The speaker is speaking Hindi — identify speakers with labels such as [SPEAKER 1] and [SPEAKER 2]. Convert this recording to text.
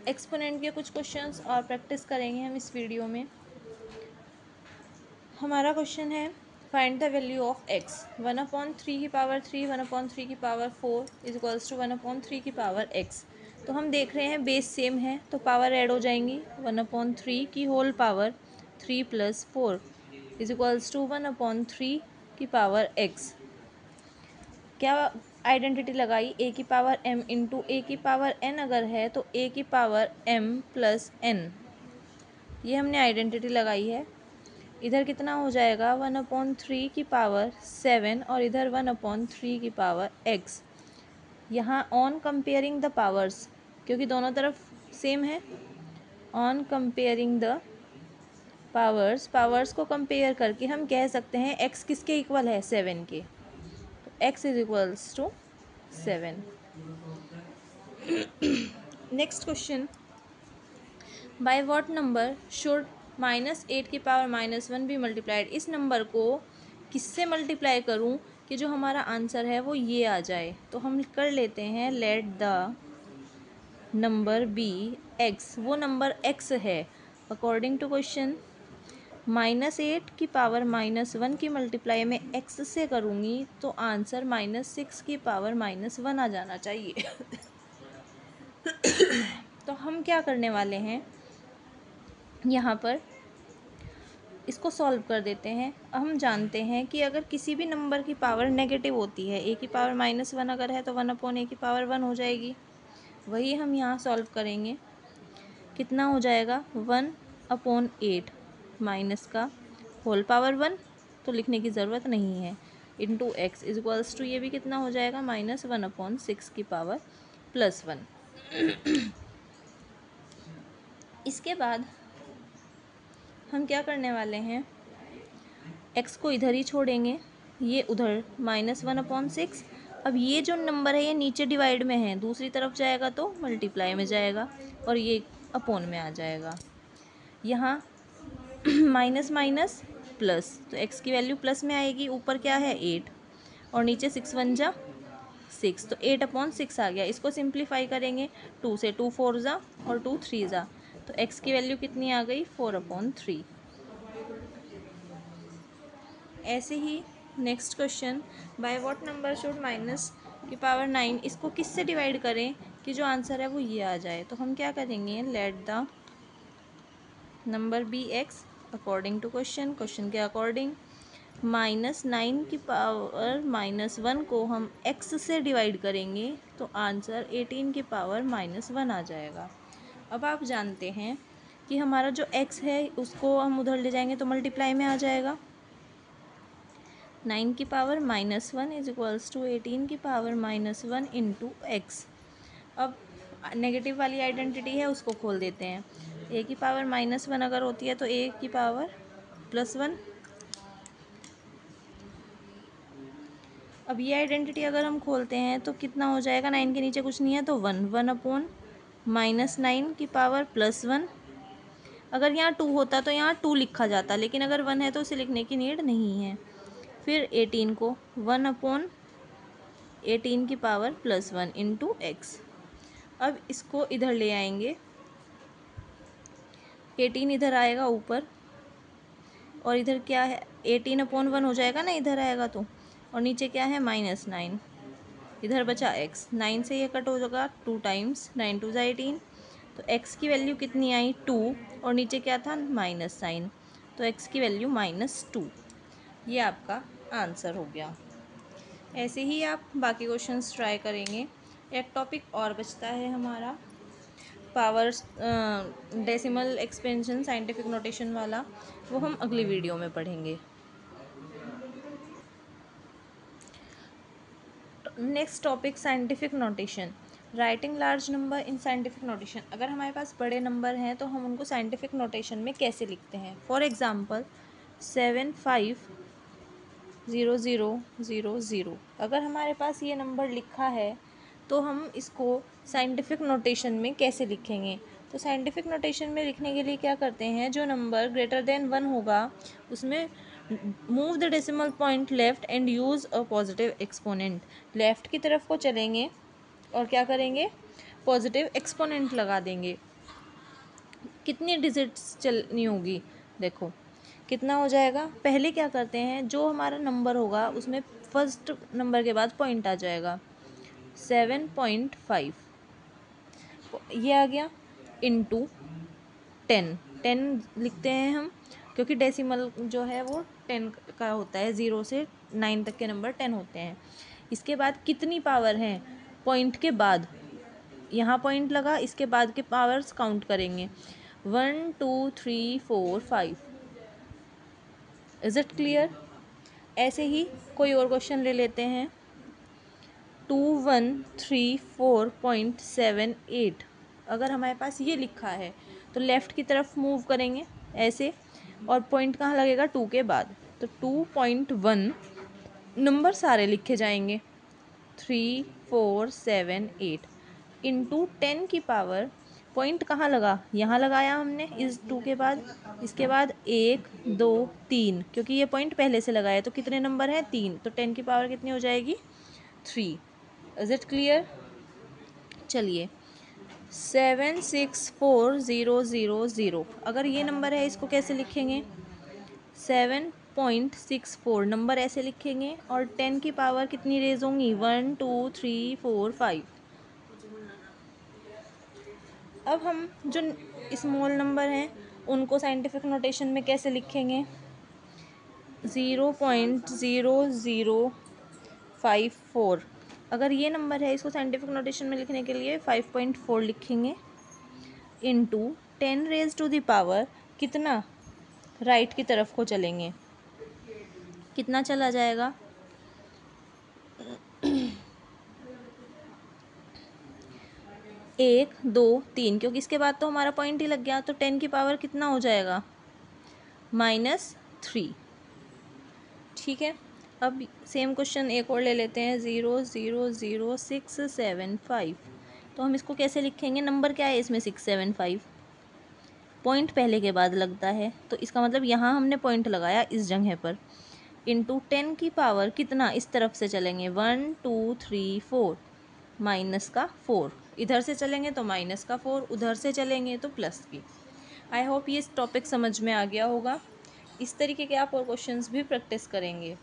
[SPEAKER 1] एक्सपोनेंट के कुछ क्वेश्चंस और प्रैक्टिस करेंगे हम इस वीडियो में। हमारा क्वेश्चन है find the value of x. 1/3 की पावर 3, 1/3 की पावर 4 इज इक्वल्स टू 1/3 की पावर एक्स। तो हम देख रहे हैं बेस सेम है तो पावर ऐड हो जाएंगी। 1/3 की whole power 3 + 4 is equals to 1/3 की पावर एक्स। क्या आइडेंटिटी लगाई, ए की पावर m इंटू ए की पावर n अगर है तो ए की पावर m + n, ये हमने आइडेंटिटी लगाई है। इधर कितना हो जाएगा 1/3 की पावर 7 और इधर 1/3 की पावर x। यहाँ ऑन कंपेयरिंग द पावर्स, क्योंकि दोनों तरफ सेम है, ऑन कंपेयरिंग द पावर्स को कंपेयर करके हम कह सकते हैं x किसके इक्वल है, 7 के। तो x is equals to 7। Next question, by what number should -8 की पावर -1 भी मल्टीप्लाइड। इस नंबर को किससे मल्टीप्लाई करूं कि जो हमारा आंसर है वो ये आ जाए। तो हम कर लेते हैं let the number be X. वो नंबर x है अकॉर्डिंग टू क्वेश्चन। -8 की पावर -1 की मल्टीप्लाई में x से करूँगी तो आंसर -6 की पावर -1 आ जाना चाहिए। तो हम क्या करने वाले हैं, यहाँ पर इसको सॉल्व कर देते हैं। हम जानते हैं कि अगर किसी भी नंबर की पावर नेगेटिव होती है, ए की पावर -1 अगर है तो 1/a की पावर 1 हो जाएगी। वही हम यहाँ सॉल्व करेंगे। कितना हो जाएगा 1/8 माइनस का होल पावर 1 तो लिखने की ज़रूरत नहीं है, into X is equals to ये भी कितना हो जाएगा -1/6 की पावर +1। इसके बाद हम क्या करने वाले हैं, x को इधर ही छोड़ेंगे, ये उधर -1/6। अब ये जो नंबर है ये नीचे डिवाइड में है, दूसरी तरफ जाएगा तो मल्टीप्लाई में जाएगा और ये अपॉन में आ जाएगा। यहाँ माइनस माइनस प्लस, तो x की वैल्यू प्लस में आएगी। ऊपर क्या है 8 और नीचे 6 1 जा 6, तो 8/6 आ गया। इसको सिंप्लीफाई करेंगे, 2 से 2 4 जा और 2 3 जा, तो x की वैल्यू कितनी आ गई 4/3। ऐसे ही next question, by what number should -9, इसको किससे डिवाइड करें कि जो आंसर है वो ये आ जाए। तो हम क्या करेंगे, let the number be X according to question के अकॉर्डिंग। -9 की पावर -1 को हम x से डिवाइड करेंगे तो आंसर 18 की पावर -1 आ जाएगा। अब आप जानते हैं कि हमारा जो x है उसको हम उधर ले जाएंगे तो मल्टीप्लाई में आ जाएगा। 9 की पावर -1 इज इक्वल्स टू 18 की पावर -1 इंटू एक्स। अब नेगेटिव वाली आइडेंटिटी है उसको खोल देते हैं। a की पावर -1 अगर होती है तो a की पावर +1। अब ये आइडेंटिटी अगर हम खोलते हैं तो कितना हो जाएगा, 9 के नीचे कुछ नहीं है तो 1/-9 की पावर +1। अगर यहाँ 2 होता तो यहाँ 2 लिखा जाता, लेकिन अगर 1 है तो उसे लिखने की नीड नहीं है। फिर 18 को 1/18 की पावर +1 इंटू एक्स। अब इसको इधर ले आएंगे, 18 इधर आएगा ऊपर और इधर क्या है 18/1 हो जाएगा ना, इधर आएगा तो, और नीचे क्या है -9, इधर बचा x। 9 से ये कट हो जाएगा 2 टाइम्स, 9 2 ज़ा 18, तो x की वैल्यू कितनी आई 2 और नीचे क्या था माइनस साइन, तो x की वैल्यू -2। ये आपका आंसर हो गया। ऐसे ही आप बाकी क्वेश्चंस ट्राई करेंगे। एक टॉपिक और बचता है हमारा powers decimal expansion scientific notation वाला, वो हम अगली वीडियो में पढ़ेंगे। Next topic scientific notation, writing large number in scientific notation. अगर हमारे पास बड़े नंबर हैं तो हम उनको साइंटिफिक नोटेशन में कैसे लिखते हैं। फॉर एग्जांपल 7500000, अगर हमारे पास ये नंबर लिखा है तो हम इसको साइंटिफिक नोटेशन में कैसे लिखेंगे। तो साइंटिफिक नोटेशन में लिखने के लिए क्या करते हैं, जो नंबर ग्रेटर देन 1 होगा उसमें move the decimal point left and use a positive exponent. Left की तरफ को चलेंगे और क्या करेंगे, पॉजिटिव एक्सपोनेंट लगा देंगे। कितनी डिजिट्स चलनी होगी, देखो कितना हो जाएगा। पहले क्या करते हैं, जो हमारा नंबर होगा उसमें फर्स्ट नंबर के बाद पॉइंट आ जाएगा 7.5, ये आ गया, इंटू 10। 10 लिखते हैं हम क्योंकि डेसिमल जो है वो 10 का होता है, 0 से 9 तक के नंबर 10 होते हैं। इसके बाद कितनी पावर है, पॉइंट के बाद, यहाँ पॉइंट लगा, इसके बाद के पावर्स काउंट करेंगे, 1 2 3 4 5। Is it clear. ऐसे ही कोई और क्वेश्चन ले लेते हैं, 2134.78। अगर हमारे पास ये लिखा है तो लेफ़्ट की तरफ मूव करेंगे ऐसे, और पॉइंट कहाँ लगेगा, 2 के बाद, तो 2.1 नंबर सारे लिखे जाएंगे, 3478 इंटू 10 की पावर, पॉइंट कहाँ लगा, यहाँ लगाया हमने इस 2 के बाद, इसके बाद 1 2 3, क्योंकि ये पॉइंट पहले से लगाया तो कितने नंबर हैं, 3, तो 10 की पावर कितनी हो जाएगी, 3। Is it clear. चलिए 764,000, अगर ये नंबर है इसको कैसे लिखेंगे, 7.64 नंबर ऐसे लिखेंगे, और 10 की पावर कितनी रेज होंगी, 1 2 3 4 5। अब हम जो स्मॉल नंबर हैं उनको साइंटिफिक नोटेशन में कैसे लिखेंगे, 0.0054। अगर ये नंबर है इसको साइंटिफिक नोटेशन में लिखने के लिए 5.4 लिखेंगे, into 10 raise to the power, कितना, राइट की तरफ को चलेंगे, कितना चला जाएगा, 1 2 3, क्योंकि इसके बाद तो हमारा पॉइंट ही लग गया, तो 10 की पावर कितना हो जाएगा, -3। ठीक है। अब सेम क्वेश्चन एक और ले लेते हैं, 0.00675। तो हम इसको कैसे लिखेंगे, नंबर क्या है इसमें 675, पॉइंट पहले के बाद लगता है, तो इसका मतलब यहाँ हमने पॉइंट लगाया इस जगह पर, इंटू 10 की पावर कितना, इस तरफ से चलेंगे, 1 2 3 4, माइनस का 4, इधर से चलेंगे तो माइनस का 4, उधर से चलेंगे तो प्लस की। आई होप ये टॉपिक समझ में आ गया होगा। इस तरीके के आप और क्वेश्चंस भी प्रैक्टिस करेंगे।